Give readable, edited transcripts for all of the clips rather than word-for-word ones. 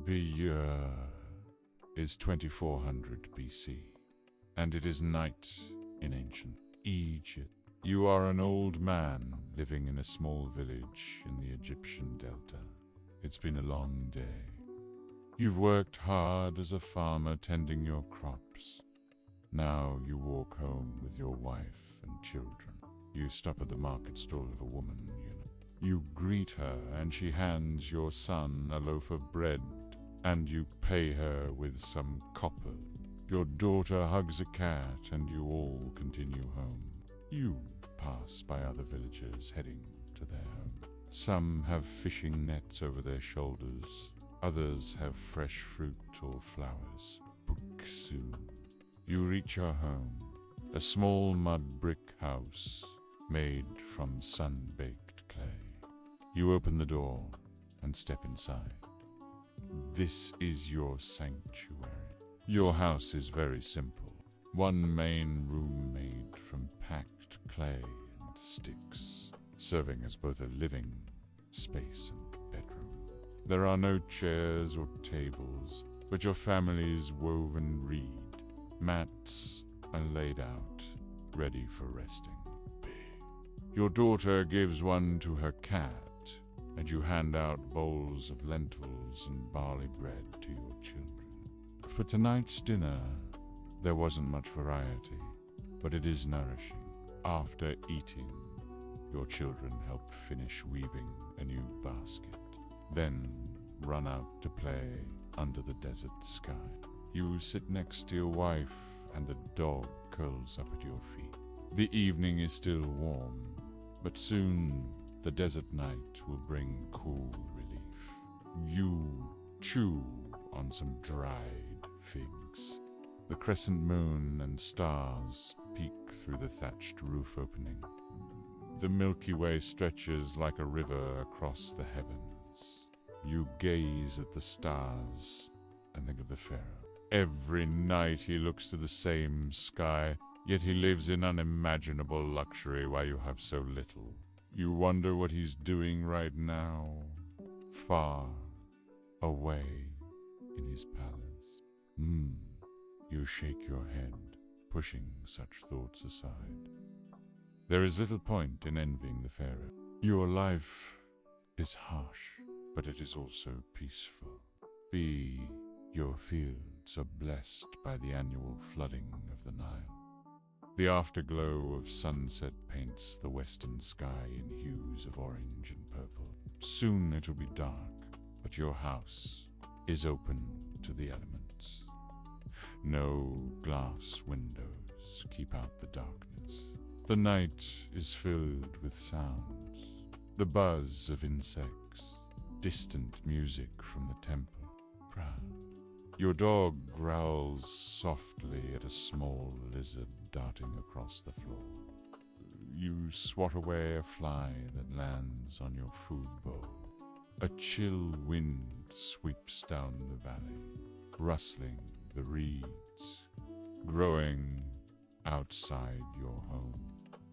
The year is 2400 BC, and it is night in ancient Egypt. You are an old man living in a small village in the Egyptian delta. It's been a long day. You've worked hard as a farmer tending your crops. Now you walk home with your wife and children. You stop at the market stall of a woman you know. You greet her and she hands your son a loaf of bread, and you pay her with some copper. Your daughter hugs a cat and you all continue home. You pass by other villagers heading to their home. Some have fishing nets over their shoulders. Others have fresh fruit or flowers. Soon you reach your home, a small mud brick house made from sun-baked clay. You open the door and step inside. This is your sanctuary. Your house is very simple. One main room made from packed clay and sticks, serving as both a living space and bedroom. There are no chairs or tables, but your family's woven reed. Mats are laid out, ready for resting. Your daughter gives one to her cat, and you hand out bowls of lentils and barley bread to your children. For tonight's dinner, there wasn't much variety, but it is nourishing. After eating, your children help finish weaving a new basket, then run out to play under the desert sky. You sit next to your wife, and a dog curls up at your feet. The evening is still warm, but soon the desert night will bring cool relief. You chew on some dried figs. The crescent moon and stars peek through the thatched roof opening. The Milky Way stretches like a river across the heavens. You gaze at the stars and think of the Pharaoh. Every night he looks to the same sky, yet he lives in unimaginable luxury while you have so little. You wonder what he's doing right now, far away in his palace. You shake your head, pushing such thoughts aside. There is little point in envying the Pharaoh. Your life is harsh, but it is also peaceful. Your fields are blessed by the annual flooding of the Nile. The afterglow of sunset paints the western sky in hues of orange and purple. Soon it will be dark, but your house is open to the elements. No glass windows keep out the darkness. The night is filled with sounds, the buzz of insects, distant music from the temple. Your dog growls softly at a small lizard darting across the floor. You swat away a fly that lands on your food bowl. A chill wind sweeps down the valley, rustling the reeds, growing outside your home.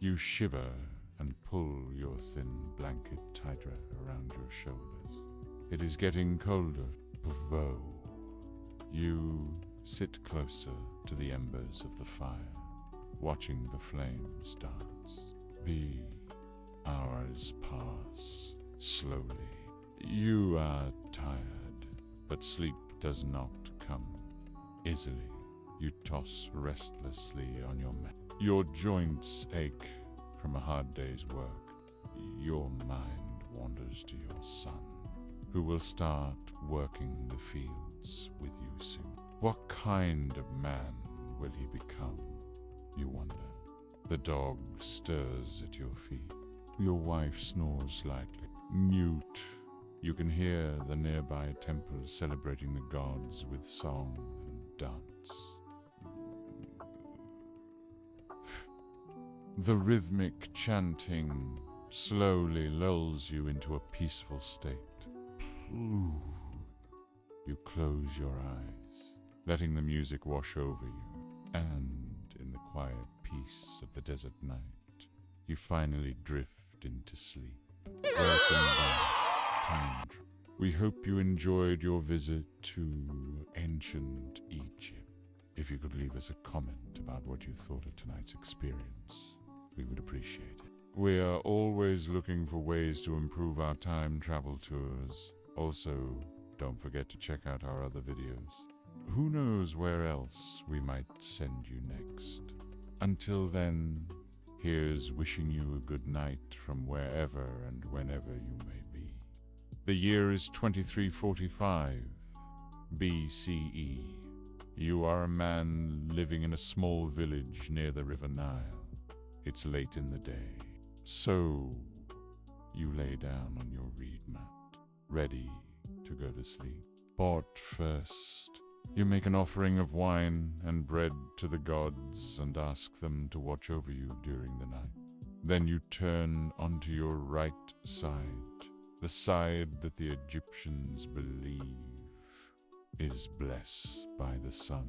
You shiver and pull your thin blanket tighter around your shoulders. It is getting colder. Pavo. You sit closer to the embers of the fire, watching the flames dance. The hours pass slowly. You are tired, but sleep does not come easily. You toss restlessly on your mat. Your joints ache from a hard day's work. Your mind wanders to your son, who will start working the fields with you soon. What kind of man will he become, you wonder? The dog stirs at your feet. Your wife snores lightly. Mute, you can hear the nearby temple celebrating the gods with song and dance. The rhythmic chanting slowly lulls you into a peaceful state. You close your eyes, letting the music wash over you, and in the quiet peace of the desert night, you finally drift into sleep. Welcome back, time We hope you enjoyed your visit to ancient Egypt. If you could leave us a comment about what you thought of tonight's experience, we would appreciate it. We are always looking for ways to improve our time travel tours. Also, don't forget to check out our other videos. Who knows where else we might send you next. Until then, here's wishing you a good night from wherever and whenever you may be. The year is 2345 BCE. You are a man living in a small village near the River Nile. It's late in the day, so you lay down on your reed mat, ready to go to sleep. But first, you make an offering of wine and bread to the gods and ask them to watch over you during the night. Then you turn onto your right side, the side that the Egyptians believe is blessed by the sun,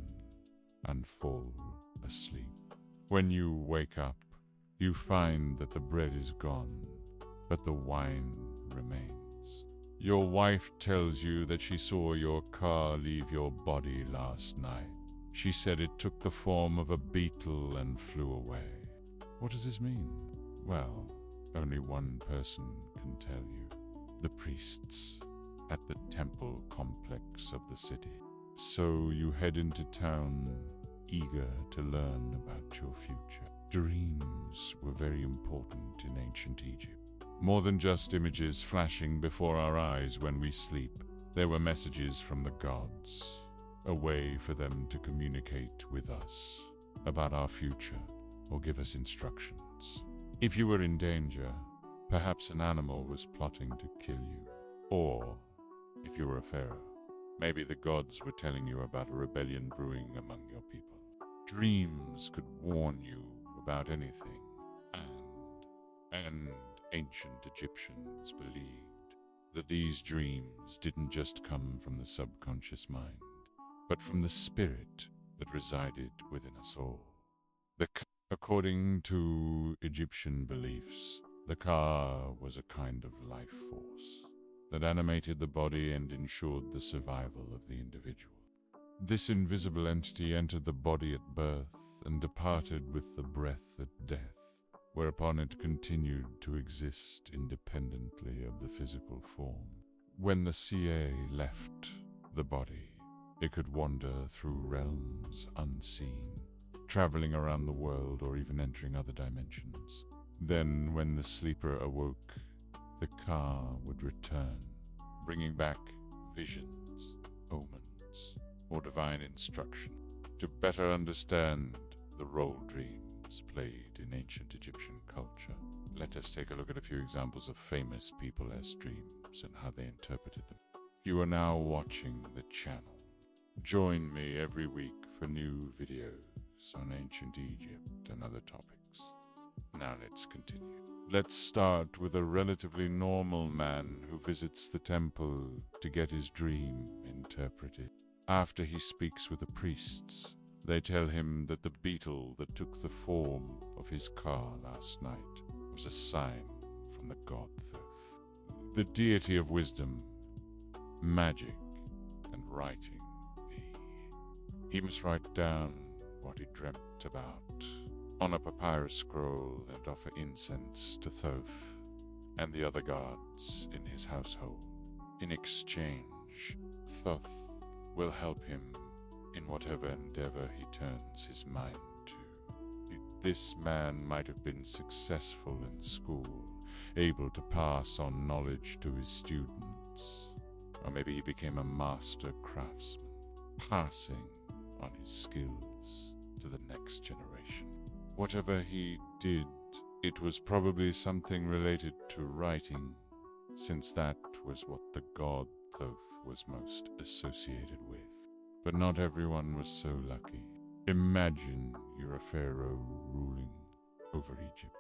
and fall asleep. When you wake up, you find that the bread is gone, but the wine remains. Your wife tells you that she saw your car leave your body last night. She said it took the form of a beetle and flew away. What does this mean? Well, only one person can tell you. The priests at the temple complex of the city. So you head into town, eager to learn about your future. Dreams were very important in ancient Egypt. More than just images flashing before our eyes when we sleep, there were messages from the gods, a way for them to communicate with us about our future or give us instructions. If you were in danger, perhaps an animal was plotting to kill you. Or, if you were a pharaoh, maybe the gods were telling you about a rebellion brewing among your people. Dreams could warn you about anything, and ancient Egyptians believed that these dreams didn't just come from the subconscious mind, but from the spirit that resided within us all. According to Egyptian beliefs, the Ka was a kind of life force that animated the body and ensured the survival of the individual. This invisible entity entered the body at birth and departed with the breath at death, whereupon it continued to exist independently of the physical form. When the CA left the body, it could wander through realms unseen, traveling around the world or even entering other dimensions. Then, when the sleeper awoke, the Ka would return, bringing back visions, omens, or divine instruction. To better understand the role dreams played in ancient Egyptian culture, let us take a look at a few examples of famous people as dreams and how they interpreted them. You are now watching the channel. Join me every week for new videos on ancient Egypt and other topics. Now let's continue. Let's start with a relatively normal man who visits the temple to get his dream interpreted. After he speaks with the priests, they tell him that the beetle that took the form of his car last night was a sign from the god Thoth, the deity of wisdom, magic, and writing. He must write down what he dreamt about on a papyrus scroll and offer incense to Thoth and the other gods in his household. In exchange, Thoth will help him in whatever endeavor he turns his mind to. This man might have been successful in school, able to pass on knowledge to his students, or maybe he became a master craftsman, passing on his skills to the next generation. Whatever he did, it was probably something related to writing, since that was what the god Thoth was most associated with. But not everyone was so lucky. Imagine you're a pharaoh ruling over Egypt.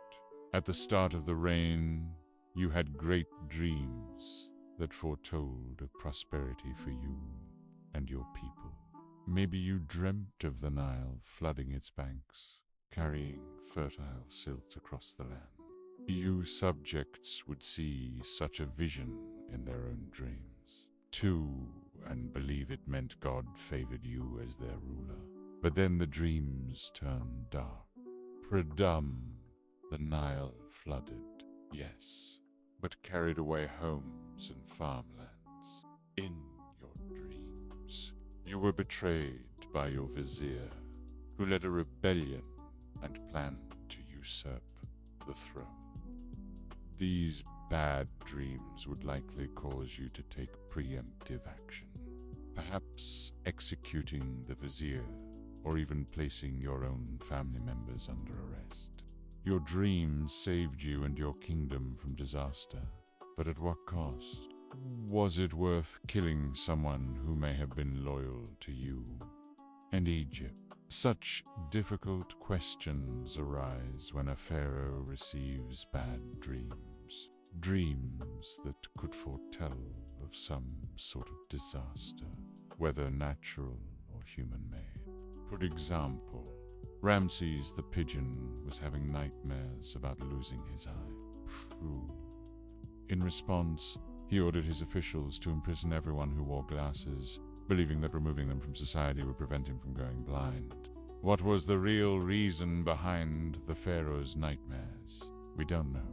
At the start of the reign, you had great dreams that foretold of prosperity for you and your people. Maybe you dreamt of the Nile flooding its banks, carrying fertile silt across the land. You subjects would see such a vision in their own dreams. too and believe it meant God favored you as their ruler. But then the dreams turned dark. Predum, the Nile flooded, yes, but carried away homes and farmlands. In your dreams, you were betrayed by your vizier, who led a rebellion and planned to usurp the throne. These bad dreams would likely cause you to take preemptive action, perhaps executing the vizier or even placing your own family members under arrest. Your dreams saved you and your kingdom from disaster, but at what cost? Was it worth killing someone who may have been loyal to you? And Egypt. Such difficult questions arise when a pharaoh receives bad dreams. Dreams that could foretell of some sort of disaster, whether natural or human-made. For example, Ramses the pigeon was having nightmares about losing his eye. Phew. In response, he ordered his officials to imprison everyone who wore glasses, believing that removing them from society would prevent him from going blind. What was the real reason behind the pharaoh's nightmares? We don't know.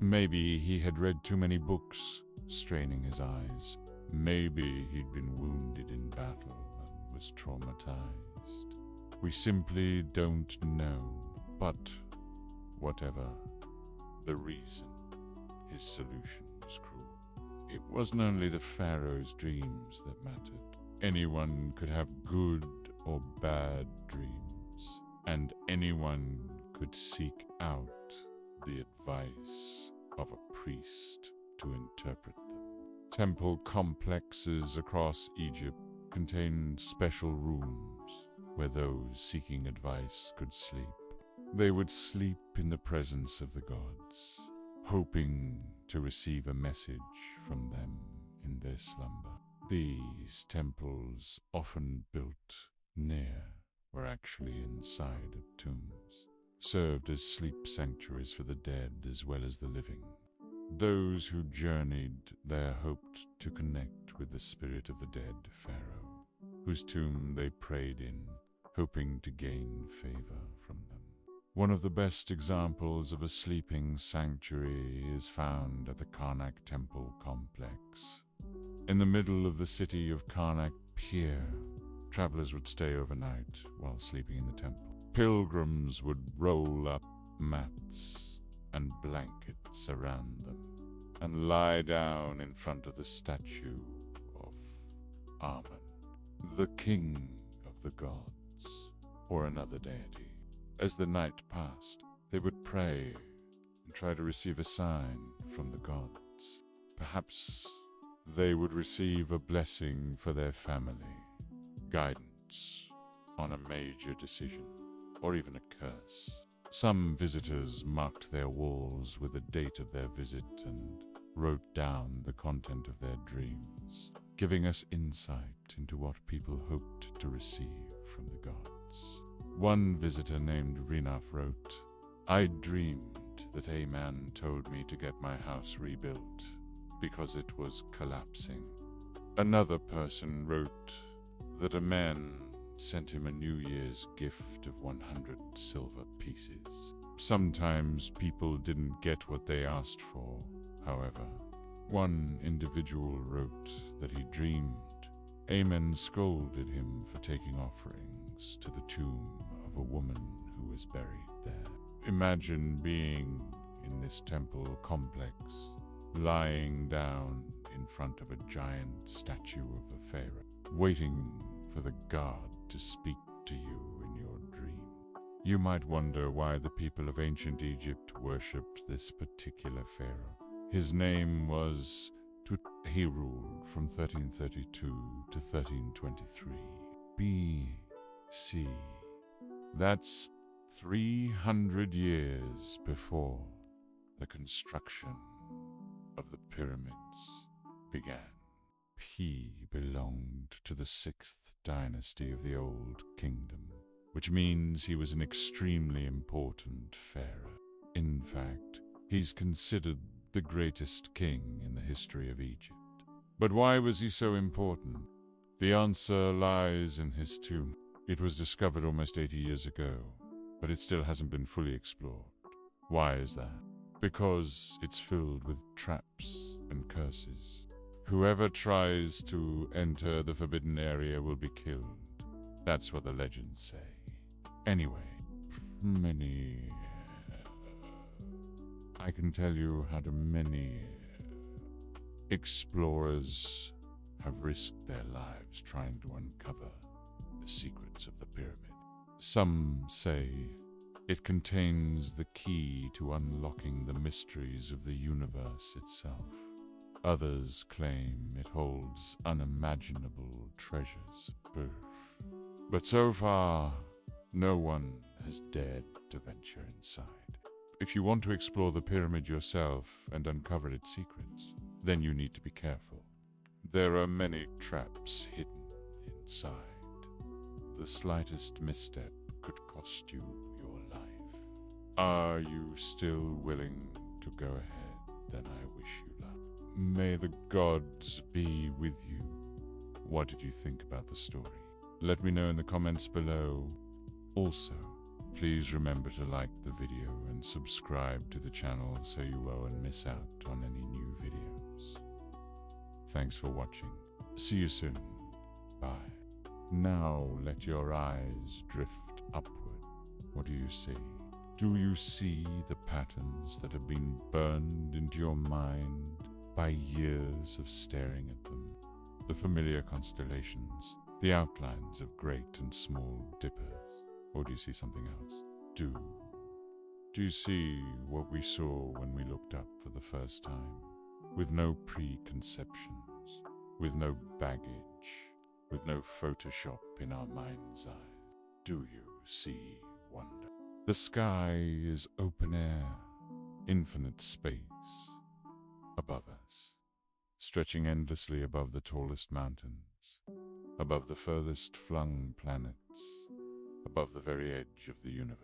Maybe he had read too many books, straining his eyes. Maybe he'd been wounded in battle and was traumatized. We simply don't know. But whatever the reason, his solution was cruel. It wasn't only the pharaoh's dreams that mattered. Anyone could have good or bad dreams, and anyone could seek out the advice of a priest to interpret them. Temple complexes across Egypt contained special rooms where those seeking advice could sleep. They would sleep in the presence of the gods, hoping to receive a message from them in their slumber. These temples, often built near, were actually inside of tombs, served as sleep sanctuaries for the dead as well as the living. Those who journeyed there hoped to connect with the spirit of the dead pharaoh, whose tomb they prayed in, hoping to gain favor from them. One of the best examples of a sleeping sanctuary is found at the Karnak Temple complex. In the middle of the city of Karnak Pier, travelers would stay overnight while sleeping in the temple. Pilgrims would roll up mats and blankets around them and lie down in front of the statue of Amun, the king of the gods, or another deity. As the night passed, they would pray and try to receive a sign from the gods. Perhaps they would receive a blessing for their family, guidance on a major decision, or even a curse. Some visitors marked their walls with the date of their visit and wrote down the content of their dreams, giving us insight into what people hoped to receive from the gods. One visitor named Rinaf wrote, "I dreamed that a man told me to get my house rebuilt because it was collapsing." Another person wrote that a man sent him a New Year's gift of 100 silver pieces. Sometimes people didn't get what they asked for, however. One individual wrote that he dreamed Amen scolded him for taking offerings to the tomb of a woman who was buried there. Imagine being in this temple complex, lying down in front of a giant statue of a pharaoh, waiting for the god to speak to you in your dream. You might wonder why the people of ancient Egypt worshipped this particular pharaoh. His name was Tut. He ruled from 1332 to 1323 BC. That's 300 years before the construction of the pyramids began. He belonged to the 6th dynasty of the Old Kingdom, which means he was an extremely important pharaoh. In fact, he's considered the greatest king in the history of Egypt. But why was he so important? The answer lies in his tomb. It was discovered almost 80 years ago, but it still hasn't been fully explored. Why is that? Because it's filled with traps and curses. Whoever tries to enter the forbidden area will be killed. That's what the legends say. Anyway, I can tell you how many explorers have risked their lives trying to uncover the secrets of the pyramid. Some say it contains the key to unlocking the mysteries of the universe itself. Others claim it holds unimaginable treasures of birth. But so far, no one has dared to venture inside. If you want to explore the pyramid yourself and uncover its secrets, then you need to be careful. There are many traps hidden inside. The slightest misstep could cost you your life. Are you still willing to go ahead? Then I wish you luck. May the gods be with you. What did you think about the story? Let me know in the comments below. Also, please remember to like the video and subscribe to the channel so you won't miss out on any new videos. Thanks for watching. See you soon. Bye. Now let your eyes drift upward. What do you see? Do you see the patterns that have been burned into your mind by years of staring at them? The familiar constellations, the outlines of great and small dippers. Or do you see something else? Do you see what we saw when we looked up for the first time? With no preconceptions, with no baggage, with no Photoshop in our mind's eye. Do you see wonder? The sky is open air, infinite space above us, stretching endlessly above the tallest mountains, above the furthest flung planets, above the very edge of the universe.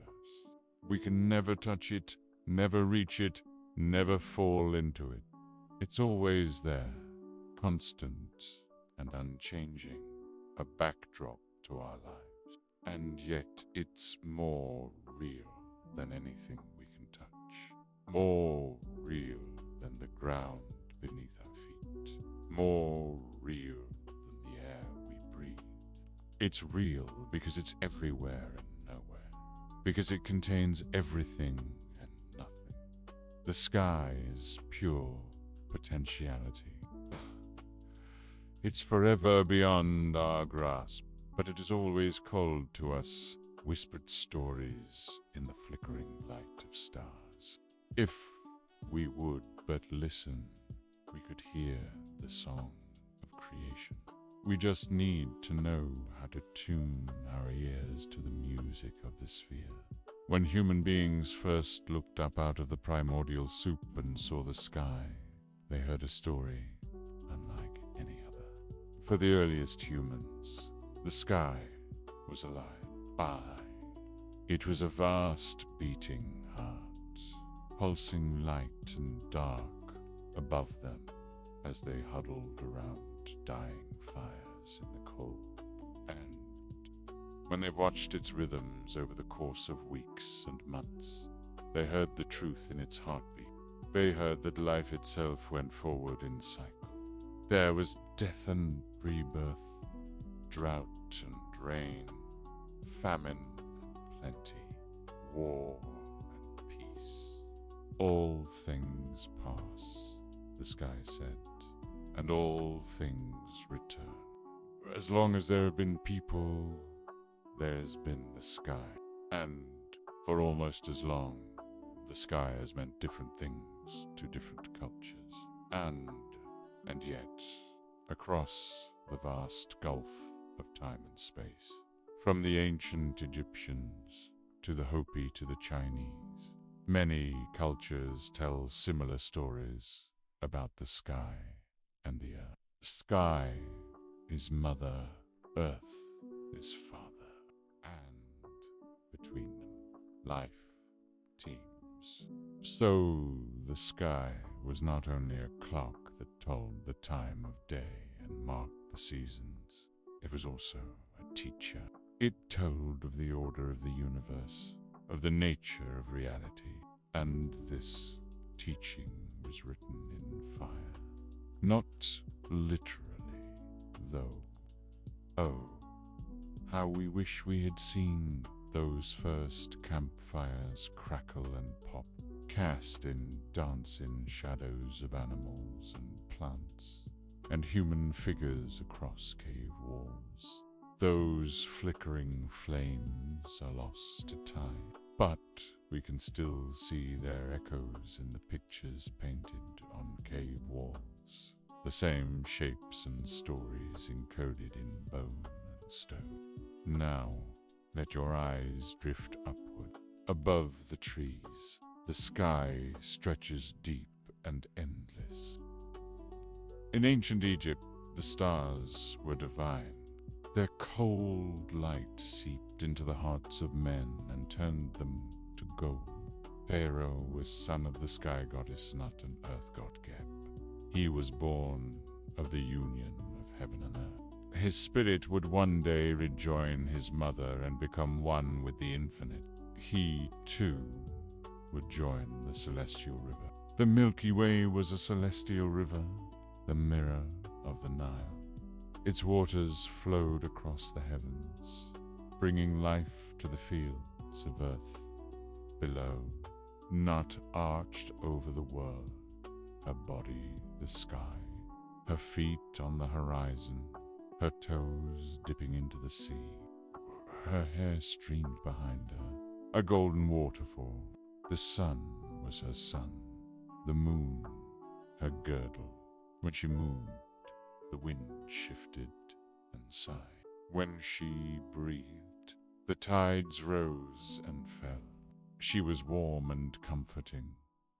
We can never touch it, never reach it, never fall into it. It's always there, constant and unchanging, a backdrop to our lives. And yet it's more real than anything we can touch, more real than the ground beneath our feet, more real than the air we breathe. It's real because it's everywhere and nowhere, because it contains everything and nothing. The sky is pure potentiality. It's forever beyond our grasp, but it is always called to us, whispered stories in the flickering light of stars. If we would but listen, we could hear the song of creation. We just need to know how to tune our ears to the music of the sphere. When human beings first looked up out of the primordial soup and saw the sky, they heard a story unlike any other. For the earliest humans, the sky was alive. It was a vast beating heart, pulsing light and dark above them as they huddled around dying fires in the cold. And when they watched its rhythms over the course of weeks and months, they heard the truth in its heartbeat. They heard that life itself went forward in cycle. There was death and rebirth, drought and rain, famine and plenty, war and peace. All things pass, the sky said, and all things return. As long as there have been people, there's been the sky. And for almost as long, the sky has meant different things to different cultures. And yet, across the vast gulf of time and space, from the ancient Egyptians to the Hopi to the Chinese, many cultures tell similar stories about the sky and the earth. Sky is mother, earth is father, and between them, life teems. So the sky was not only a clock that told the time of day and marked the seasons. It was also a teacher. It told of the order of the universe, of the nature of reality, and this teaching was written in fire. Not literally, though. Oh, how we wish we had seen those first campfires crackle and pop, cast in dancing shadows of animals and plants, and human figures across cave walls. Those flickering flames are lost to time, but we can still see their echoes in the pictures painted on cave walls, the same shapes and stories encoded in bone and stone. Now, let your eyes drift upward. Above the trees, the sky stretches deep and endless. In ancient Egypt, the stars were divine. Their cold light seeped into the hearts of men and turned them to gold. Pharaoh was son of the sky goddess Nut and earth god Geb. He was born of the union of heaven and earth. His spirit would one day rejoin his mother and become one with the infinite. He, too, would join the celestial river. The Milky Way was a celestial river, the mirror of the Nile. Its waters flowed across the heavens, bringing life to the fields of earth below. Nut arched over the world, her body the sky, her feet on the horizon, her toes dipping into the sea. Her hair streamed behind her, a golden waterfall. The sun was her sun, the moon her girdle. When she moved, the wind shifted and sighed. When she breathed, the tides rose and fell. She was warm and comforting,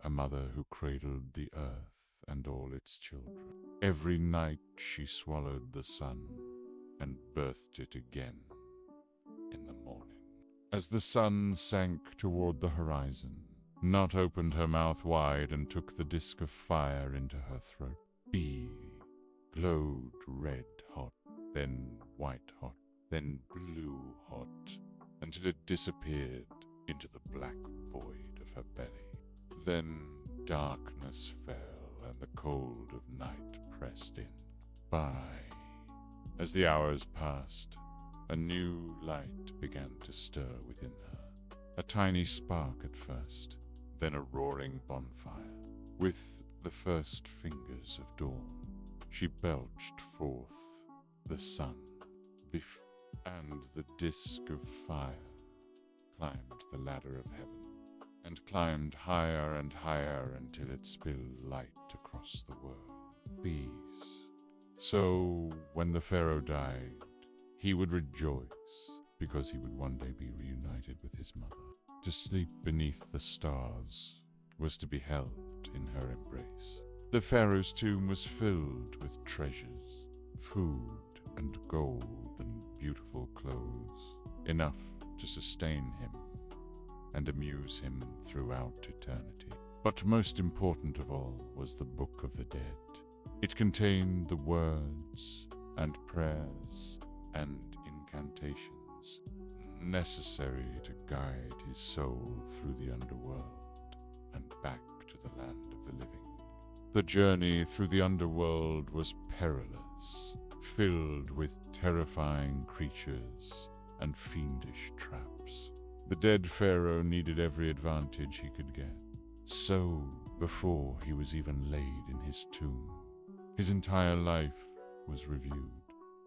a mother who cradled the earth and all its children. Every night she swallowed the sun and birthed it again in the morning. As the sun sank toward the horizon, Nut opened her mouth wide and took the disk of fire into her throat. Bee glowed red hot, then white hot, then blue hot, until it disappeared into the black void of her belly. Then darkness fell and the cold of night pressed in. By as the hours passed, a new light began to stir within her. A tiny spark at first, then a roaring bonfire. With the first fingers of dawn, she belched forth the sun, and the disk of fire climbed the ladder of heaven, and climbed higher and higher until it spilled light across the world. Bees. So, when the Pharaoh died, he would rejoice, because he would one day be reunited with his mother. To sleep beneath the stars was to be held in her embrace. The Pharaoh's tomb was filled with treasures, food and gold and beautiful clothes, enough to sustain him and amuse him throughout eternity. But most important of all was the Book of the Dead. It contained the words and prayers and incantations necessary to guide his soul through the underworld and back to the land of the living. The journey through the underworld was perilous, filled with terrifying creatures and fiendish traps. The dead pharaoh needed every advantage he could get. So, before he was even laid in his tomb, his entire life was reviewed,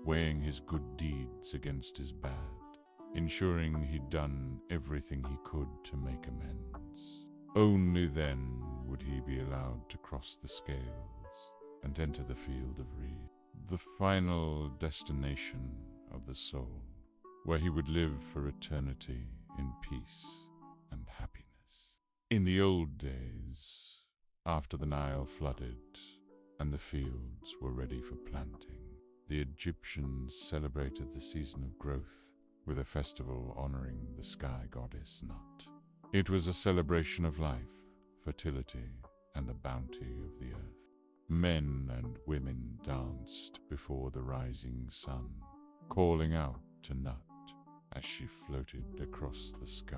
weighing his good deeds against his bad, ensuring he'd done everything he could to make amends. Only then would he be allowed to cross the scales and enter the field of reed, the final destination of the soul, where he would live for eternity in peace and happiness. In the old days, after the Nile flooded and the fields were ready for planting, the Egyptians celebrated the season of growth with a festival honoring the sky goddess Nut. It was a celebration of life, fertility, and the bounty of the earth. Men and women danced before the rising sun, calling out to Nut as she floated across the sky.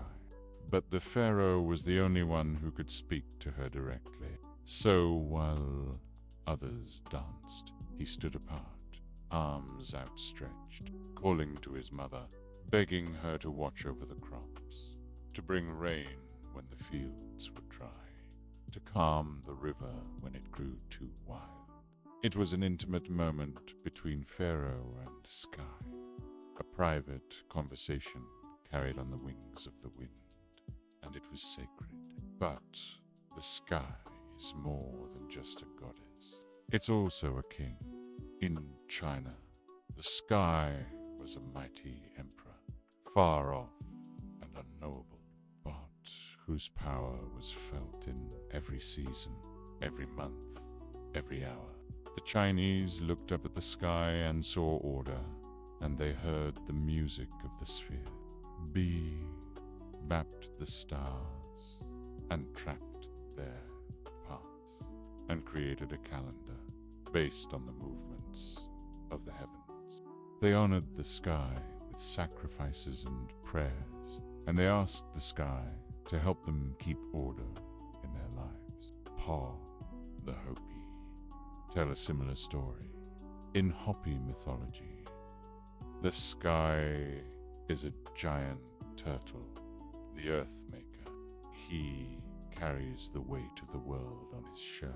But the pharaoh was the only one who could speak to her directly. So while others danced, he stood apart, arms outstretched, calling to his mother, begging her to watch over the crops, to bring rain when the fields were dry, to calm the river when it grew too wild. It was an intimate moment between Pharaoh and sky, a private conversation carried on the wings of the wind, and it was sacred. But the sky is more than just a goddess. It's also a king. In China, the sky was a mighty emperor, far off and unknowable, but whose power was felt in every season, every month, every hour. The Chinese looked up at the sky and saw order, and they heard the music of the sphere. Bee mapped the stars and tracked their paths, and created a calendar based on the movements of the heavens. They honored the sky with sacrifices and prayers, and they asked the sky to help them keep order in their lives. Pa, the Hopi, tell a similar story. In Hopi mythology, the sky is a giant turtle, the earth maker. He carries the weight of the world on his shell,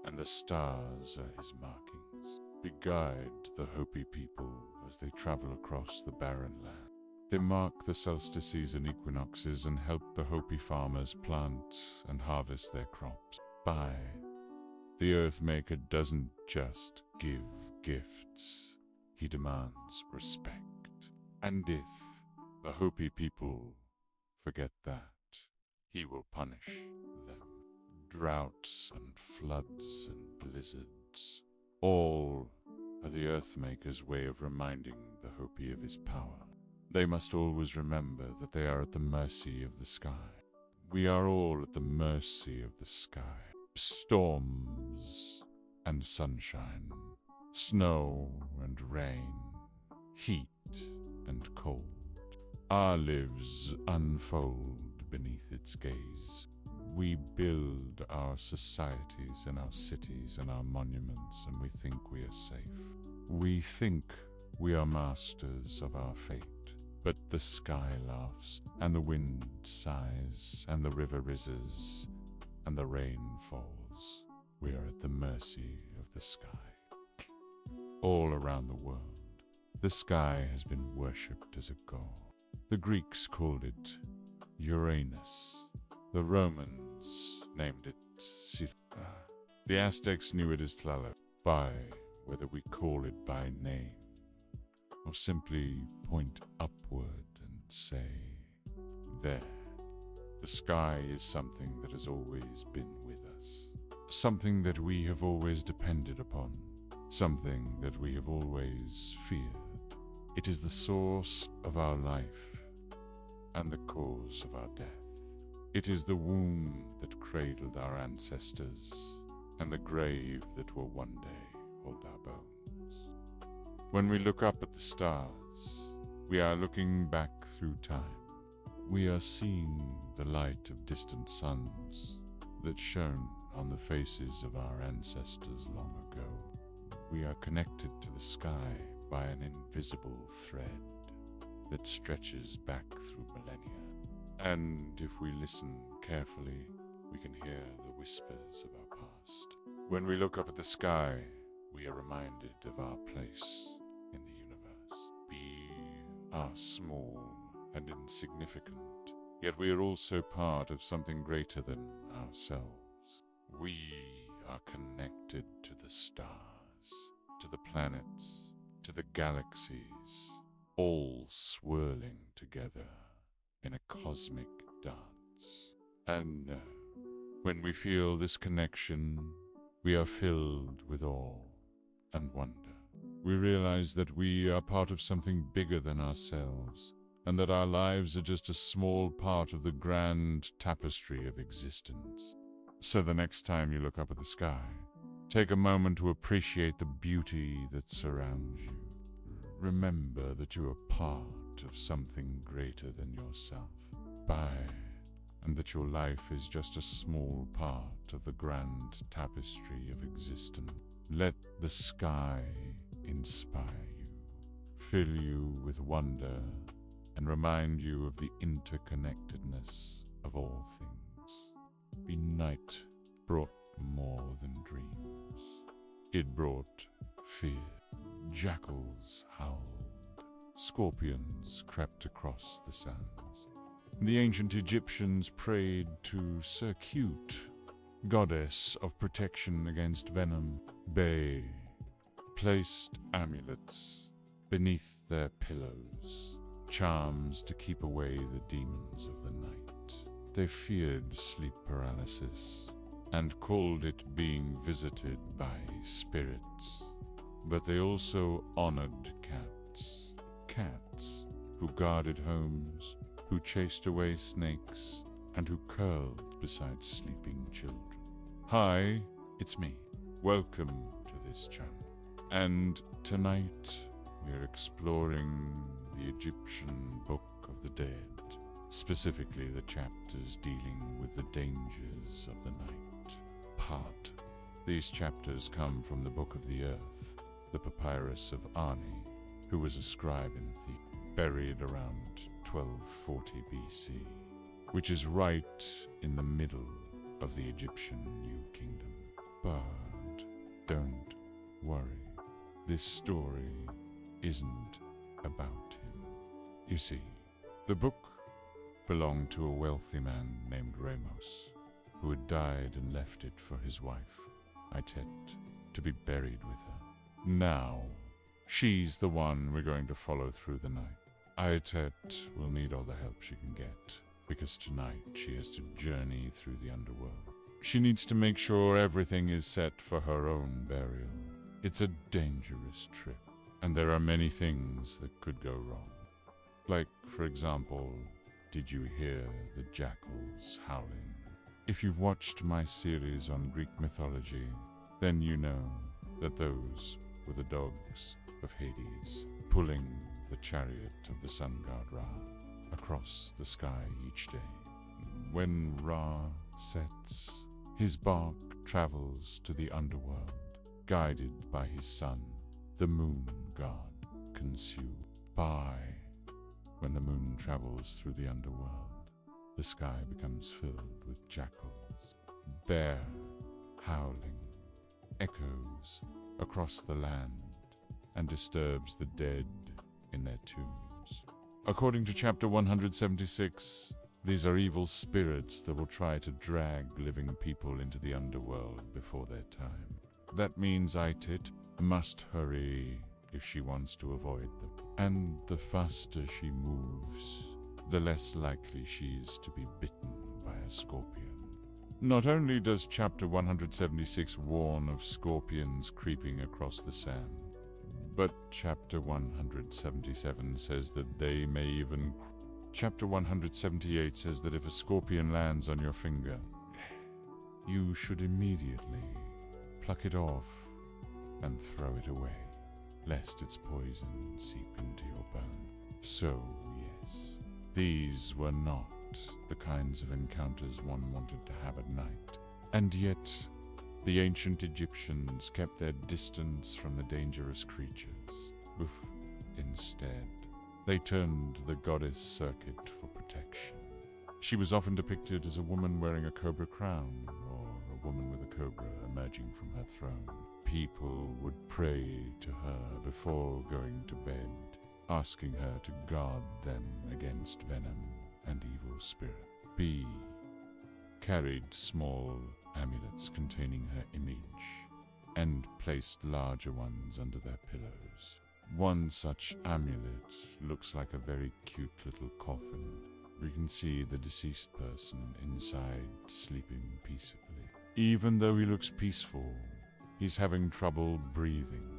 and the stars are his markings. They guide the Hopi people as they travel across the barren land. They mark the solstices and equinoxes and help the Hopi farmers plant and harvest their crops. The earth maker doesn't just give gifts, he demands respect. And if the Hopi people forget that, he will punish them. Droughts and floods and blizzards, all are the Earthmaker's way of reminding the Hopi of his power. They must always remember that they are at the mercy of the sky. We are all at the mercy of the sky. Storms and sunshine, snow and rain, heat and cold. Our lives unfold beneath its gaze. We build our societies and our cities and our monuments, and we think we are safe. We think we are masters of our fate. But the sky laughs, and the wind sighs, and the river rises, and the rain falls. We are at the mercy of the sky. All around the world, the sky has been worshipped as a god. The Greeks called it Uranus. The Romans named it Sir. The Aztecs knew it as Tlaloc. By whether we call it by name, or simply point upward and say, there. The sky is something that has always been with us, something that we have always depended upon, something that we have always feared. It is the source of our life and the cause of our death. It is the womb that cradled our ancestors and the grave that will one day hold our bones. When we look up at the stars, we are looking back through time. We are seeing the light of distant suns that shone on the faces of our ancestors long ago. We are connected to the sky by an invisible thread that stretches back through millennia. And if we listen carefully, we can hear the whispers of our past. When we look up at the sky, we are reminded of our place in the universe. We are small and insignificant, yet we are also part of something greater than ourselves. We are connected to the stars, to the planets, to the galaxies, all swirling together in a cosmic dance. And when we feel this connection, we are filled with awe and wonder. We realize that we are part of something bigger than ourselves, and that our lives are just a small part of the grand tapestry of existence. So the next time you look up at the sky, Take a moment to appreciate the beauty that surrounds you. Remember that you are part of something greater than yourself. And that your life is just a small part of the grand tapestry of existence. Let the sky inspire you, fill you with wonder, and remind you of the interconnectedness of all things. The night brought more than dreams. It brought fear. Jackals howled. Scorpions crept across the sands. The ancient Egyptians prayed to Sercute, goddess of protection against venom. They placed amulets beneath their pillows, charms to keep away the demons of the night. They feared sleep paralysis and called it being visited by spirits. But they also honored cats. Cats who guarded homes, who chased away snakes, and who curled beside sleeping children. Hi, it's me. Welcome to this channel. And tonight we're exploring the Egyptian Book of the Dead, specifically the chapters dealing with the dangers of the night. These chapters come from the Book of the Earth, the papyrus of Ani, who was a scribe in Thebes, buried around 1240 BC, which is right in the middle of the Egyptian New Kingdom. But don't worry, this story isn't about him. You see, the book belonged to a wealthy man named Ramos, who had died and left it for his wife, Itet, to be buried with her. Now, she's the one we're going to follow through the night. Itet will need all the help she can get, because tonight she has to journey through the underworld. She needs to make sure everything is set for her own burial. It's a dangerous trip, and there are many things that could go wrong. Like, for example, did you hear the jackals howling? If you've watched my series on Greek mythology, then you know that those were the dogs of Hades, pulling the chariot of the sun god Ra across the sky each day. When Ra sets, his bark travels to the underworld, guided by his son, the moon god Khonsu. When the moon travels through the underworld, the sky becomes filled with jackals. Bear howling echoes across the land and disturbs the dead in their tombs. According to chapter 176, these are evil spirits that will try to drag living people into the underworld before their time. That means Itet must hurry if she wants to avoid them. And the faster she moves, the less likely she is to be bitten by a scorpion. Not only does chapter 176 warn of scorpions creeping across the sand, but chapter 177 says that they may even... Chapter 178 says that if a scorpion lands on your finger, you should immediately pluck it off and throw it away, lest its poison seep into your bone. So, yes, these were not the kinds of encounters one wanted to have at night. And yet, the ancient Egyptians kept their distance from the dangerous creatures. Instead, they turned to the goddess Sercute for protection. She was often depicted as a woman wearing a cobra crown, or a woman with a cobra emerging from her throne. People would pray to her before going to bed, asking her to guard them against venom and evil spirit. B carried small amulets containing her image and placed larger ones under their pillows. One such amulet looks like a very cute little coffin. We can see the deceased person inside sleeping peacefully. Even though he looks peaceful, he's having trouble breathing.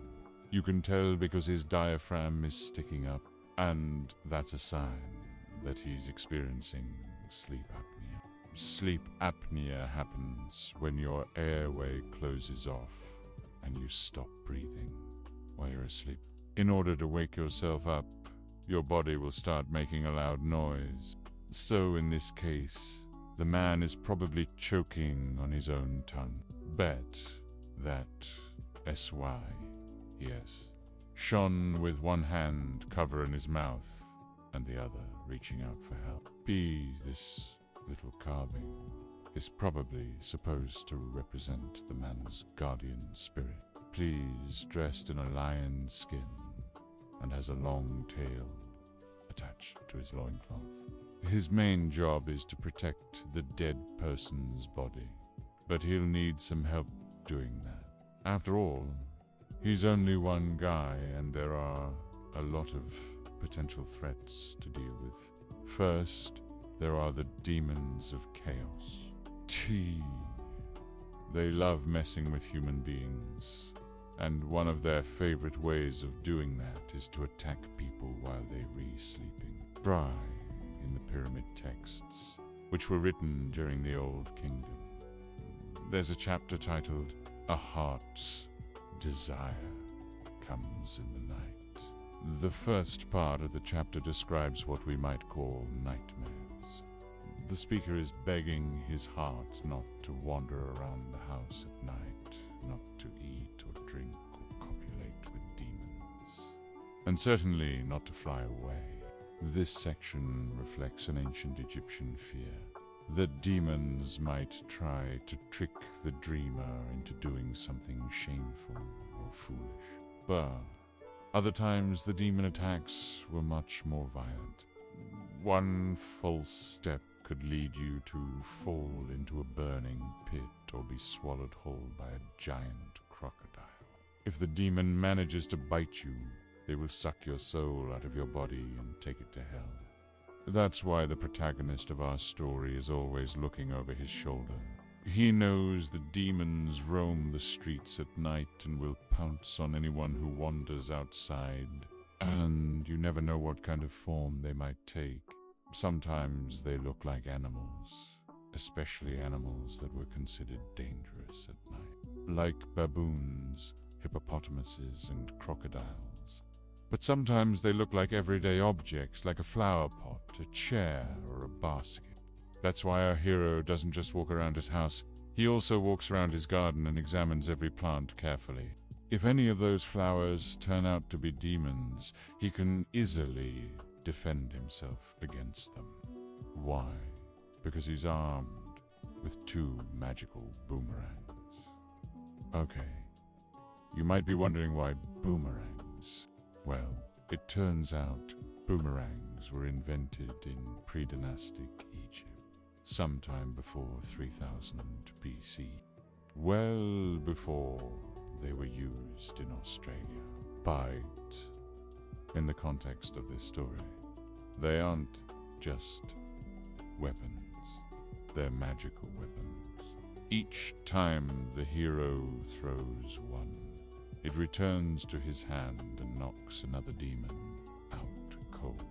You can tell because his diaphragm is sticking up, and that's a sign that he's experiencing sleep apnea. Sleep apnea happens when your airway closes off and you stop breathing while you're asleep. In order to wake yourself up, your body will start making a loud noise. So in this case, the man is probably choking on his own tongue. Bet that S.Y., yes, shone with one hand covering his mouth and the other reaching out for help. This little carving is probably supposed to represent the man's guardian spirit. Please, dressed in a lion's skin and has a long tail attached to his loincloth. His main job is to protect the dead person's body, but he'll need some help doing that. After all, he's only one guy and there are a lot of potential threats to deal with. First, there are the demons of chaos. They love messing with human beings, and one of their favorite ways of doing that is to attack people while they're sleeping. Try in the pyramid texts, which were written during the Old Kingdom. There's a chapter titled, "A Heart's Desire Comes in the Night." The first part of the chapter describes what we might call nightmares. The speaker is begging his heart not to wander around the house at night, not to eat or drink or copulate with demons, and certainly not to fly away. This section reflects an ancient Egyptian fear that demons might try to trick the dreamer into doing something shameful or foolish. But other times the demon attacks were much more violent. One false step could lead you to fall into a burning pit or be swallowed whole by a giant crocodile. If the demon manages to bite you, they will suck your soul out of your body and take it to hell. That's why the protagonist of our story is always looking over his shoulder. He knows the demons roam the streets at night and will pounce on anyone who wanders outside. And you never know what kind of form they might take. Sometimes they look like animals, especially animals that were considered dangerous at night, like baboons, hippopotamuses, and crocodiles. But sometimes they look like everyday objects, like a flower pot, a chair, or a basket. That's why our hero doesn't just walk around his house. He also walks around his garden and examines every plant carefully. If any of those flowers turn out to be demons, he can easily defend himself against them. Why? Because he's armed with 2 magical boomerangs. Okay, you might be wondering why boomerangs. Well, it turns out boomerangs were invented in pre-dynastic Egypt, sometime before 3000 BC. Well before they were used in Australia. But in the context of this story, they aren't just weapons, they're magical weapons. Each time the hero throws one, it returns to his hand and knocks another demon out cold.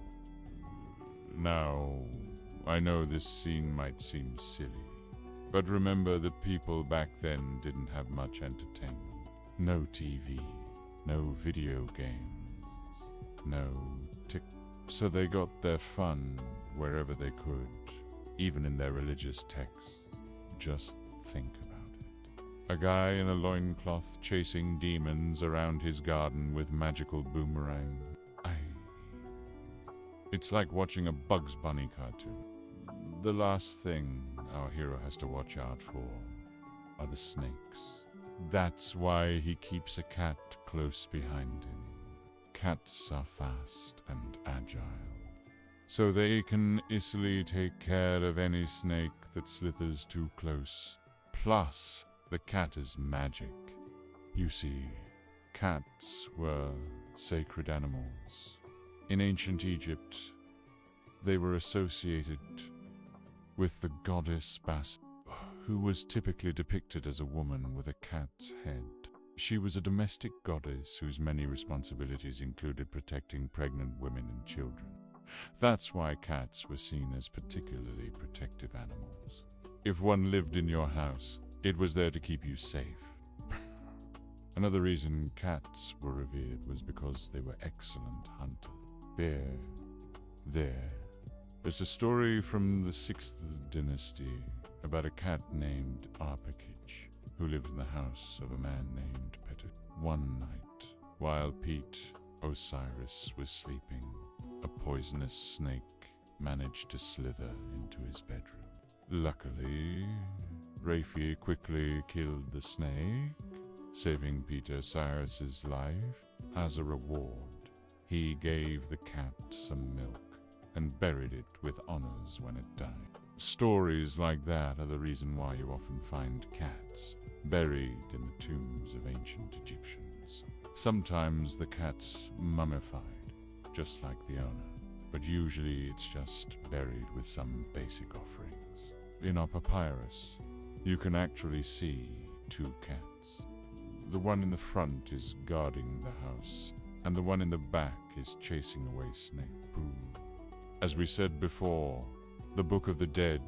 Now, I know this scene might seem silly, but remember that people back then didn't have much entertainment. No TV, no video games, no so they got their fun wherever they could, even in their religious texts. Just think about it. A guy in a loincloth chasing demons around his garden with magical boomerang. It's like watching a Bugs Bunny cartoon. The last thing our hero has to watch out for are the snakes. That's why he keeps a cat close behind him. Cats are fast and agile, so they can easily take care of any snake that slithers too close. Plus, the cat is magic. You see, cats were sacred animals. In ancient Egypt, they were associated with the goddess Bas, who was typically depicted as a woman with a cat's head. She was a domestic goddess whose many responsibilities included protecting pregnant women and children. That's why cats were seen as particularly protective animals. If one lived in your house, it was there to keep you safe. Another reason cats were revered was because they were excellent hunters. There's a story from the 6th dynasty about a cat named Arpakich who lived in the house of a man named Peter. One night, while Pete Osiris was sleeping, a poisonous snake managed to slither into his bedroom. Luckily, Rafi quickly killed the snake, saving Pete Osiris's life. As a reward, he gave the cat some milk and buried it with honors when it died. Stories like that are the reason why you often find cats buried in the tombs of ancient Egyptians. Sometimes the cat's mummified, just like the owner, but usually it's just buried with some basic offerings. In our papyrus, you can actually see 2 cats. The one in the front is guarding the house, and the one in the back is chasing away Snake. Boom. As we said before, the Book of the Dead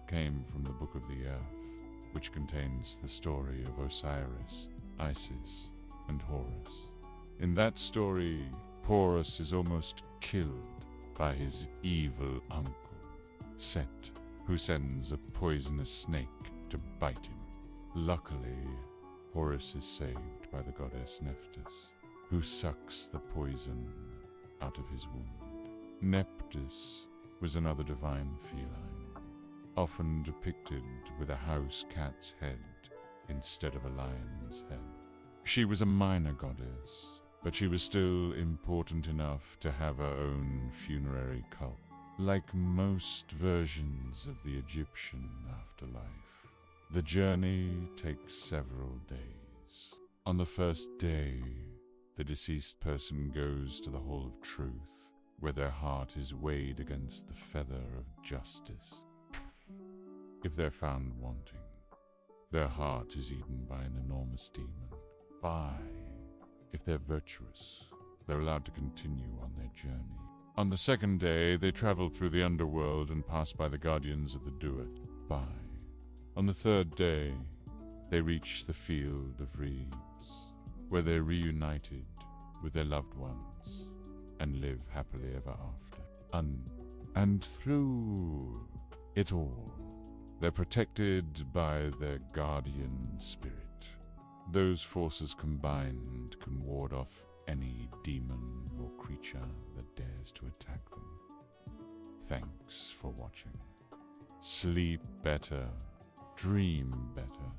came from the Book of the Earth, which contains the story of Osiris, Isis, and Horus. In that story, Horus is almost killed by his evil uncle, Set, who sends a poisonous snake to bite him. Luckily, Horus is saved by the goddess Nephthys, who sucks the poison out of his wound. Nephthys was another divine feline, often depicted with a house cat's head instead of a lion's head. She was a minor goddess, but she was still important enough to have her own funerary cult. Like most versions of the Egyptian afterlife, the journey takes several days. On the first day, the deceased person goes to the Hall of Truth, where their heart is weighed against the feather of justice. If they're found wanting, their heart is eaten by an enormous demon. If they're virtuous, they're allowed to continue on their journey. On the second day, they travel through the underworld and pass by the guardians of the Duat. On the third day, they reach the Field of Reeds, where they're reunited with their loved ones and live happily ever after. And through it all, they're protected by their guardian spirit. Those forces combined can ward off any demon or creature that dares to attack them. Thanks for watching. Sleep better, dream better.